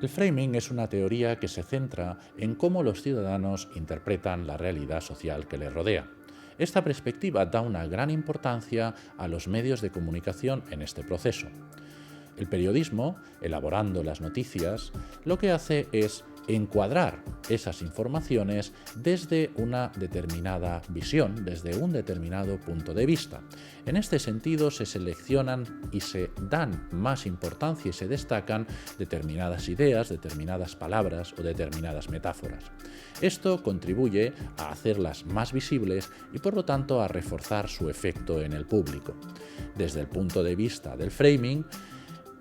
El framing es una teoría que se centra en cómo los ciudadanos interpretan la realidad social que les rodea. Esta perspectiva da una gran importancia a los medios de comunicación en este proceso. El periodismo, elaborando las noticias, lo que hace es encuadrar esas informaciones desde una determinada visión, desde un determinado punto de vista. En este sentido, se seleccionan y se dan más importancia y se destacan determinadas ideas, determinadas palabras o determinadas metáforas. Esto contribuye a hacerlas más visibles y, por lo tanto, a reforzar su efecto en el público. Desde el punto de vista del framing,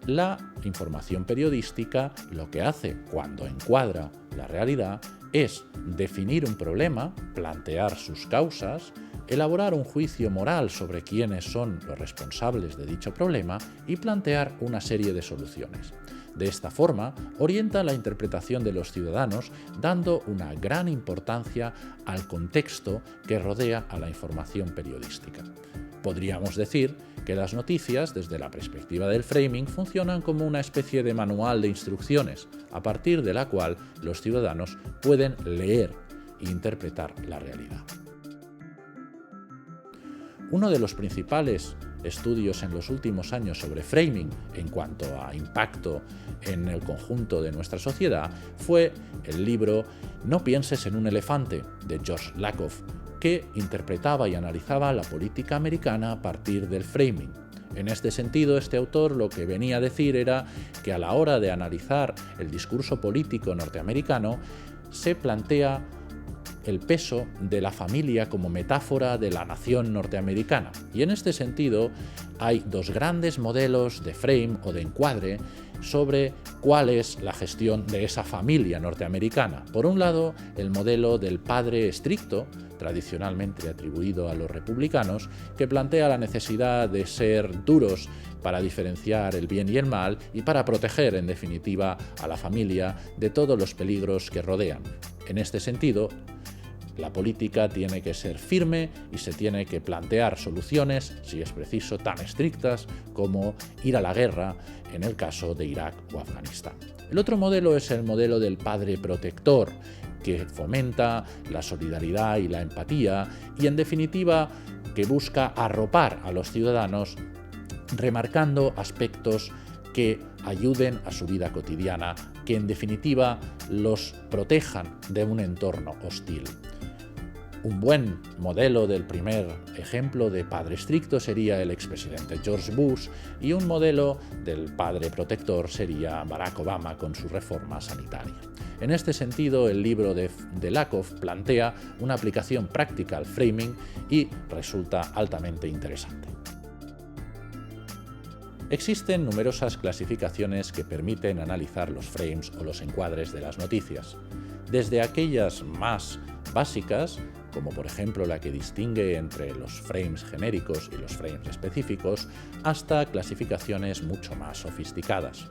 la información periodística lo que hace cuando encuadra la realidad es definir un problema, plantear sus causas, elaborar un juicio moral sobre quiénes son los responsables de dicho problema y plantear una serie de soluciones. De esta forma, orienta la interpretación de los ciudadanos, dando una gran importancia al contexto que rodea a la información periodística. Podríamos decir que las noticias, desde la perspectiva del framing, funcionan como una especie de manual de instrucciones, a partir de la cual los ciudadanos pueden leer e interpretar la realidad. Uno de los principales estudios en los últimos años sobre framing en cuanto a impacto en el conjunto de nuestra sociedad fue el libro No pienses en un elefante, de George Lakoff, que interpretaba y analizaba la política americana a partir del framing. En este sentido, este autor lo que venía a decir era que a la hora de analizar el discurso político norteamericano se plantea el peso de la familia como metáfora de la nación norteamericana. Y en este sentido hay dos grandes modelos de frame o de encuadre sobre cuál es la gestión de esa familia norteamericana. Por un lado, el modelo del padre estricto, tradicionalmente atribuido a los republicanos, que plantea la necesidad de ser duros para diferenciar el bien y el mal y para proteger, en definitiva, a la familia de todos los peligros que rodean. En este sentido, la política tiene que ser firme y se tiene que plantear soluciones, si es preciso, tan estrictas como ir a la guerra en el caso de Irak o Afganistán. El otro modelo es el modelo del padre protector, que fomenta la solidaridad y la empatía y, en definitiva, que busca arropar a los ciudadanos remarcando aspectos que ayuden a su vida cotidiana, que en definitiva los protejan de un entorno hostil. Un buen modelo del primer ejemplo de padre estricto sería el expresidente George Bush y un modelo del padre protector sería Barack Obama con su reforma sanitaria. En este sentido, el libro de Lakoff plantea una aplicación práctica al framing y resulta altamente interesante. Existen numerosas clasificaciones que permiten analizar los frames o los encuadres de las noticias, desde aquellas más básicas, como por ejemplo la que distingue entre los frames genéricos y los frames específicos, hasta clasificaciones mucho más sofisticadas.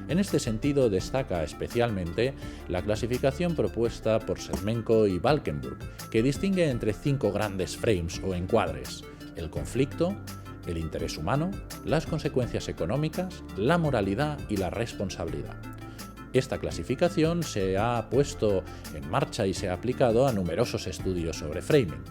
En este sentido destaca especialmente la clasificación propuesta por Semenko y Valkenburg, que distingue entre 5 grandes frames o encuadres: el conflicto, el interés humano, las consecuencias económicas, la moralidad y la responsabilidad. Esta clasificación se ha puesto en marcha y se ha aplicado a numerosos estudios sobre framing.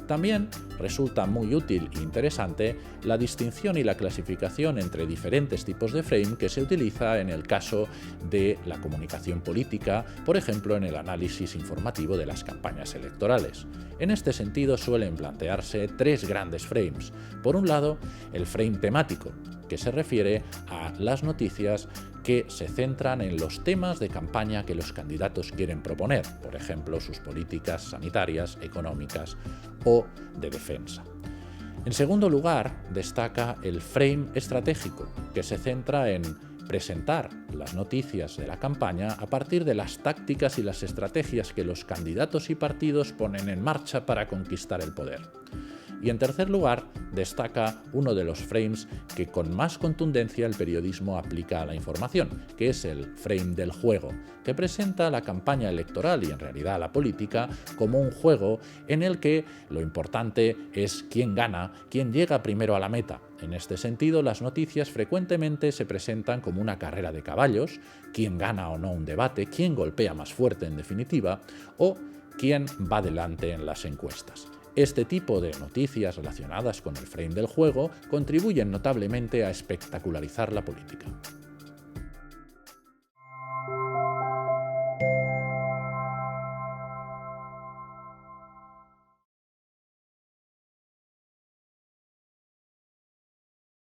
También resulta muy útil e interesante la distinción y la clasificación entre diferentes tipos de frame que se utiliza en el caso de la comunicación política, por ejemplo en el análisis informativo de las campañas electorales. En este sentido suelen plantearse 3 grandes frames. Por un lado, el frame temático, que se refiere a las noticias que se centran en los temas de campaña que los candidatos quieren proponer, por ejemplo, sus políticas sanitarias, económicas o de defensa. En segundo lugar, destaca el frame estratégico, que se centra en presentar las noticias de la campaña a partir de las tácticas y las estrategias que los candidatos y partidos ponen en marcha para conquistar el poder. Y en tercer lugar, destaca uno de los frames que con más contundencia el periodismo aplica a la información, que es el frame del juego, que presenta la campaña electoral y en realidad la política como un juego en el que lo importante es quién gana, quién llega primero a la meta. En este sentido, las noticias frecuentemente se presentan como una carrera de caballos, quién gana o no un debate, quién golpea más fuerte en definitiva, o quién va delante en las encuestas. Este tipo de noticias relacionadas con el frame del juego contribuyen notablemente a espectacularizar la política.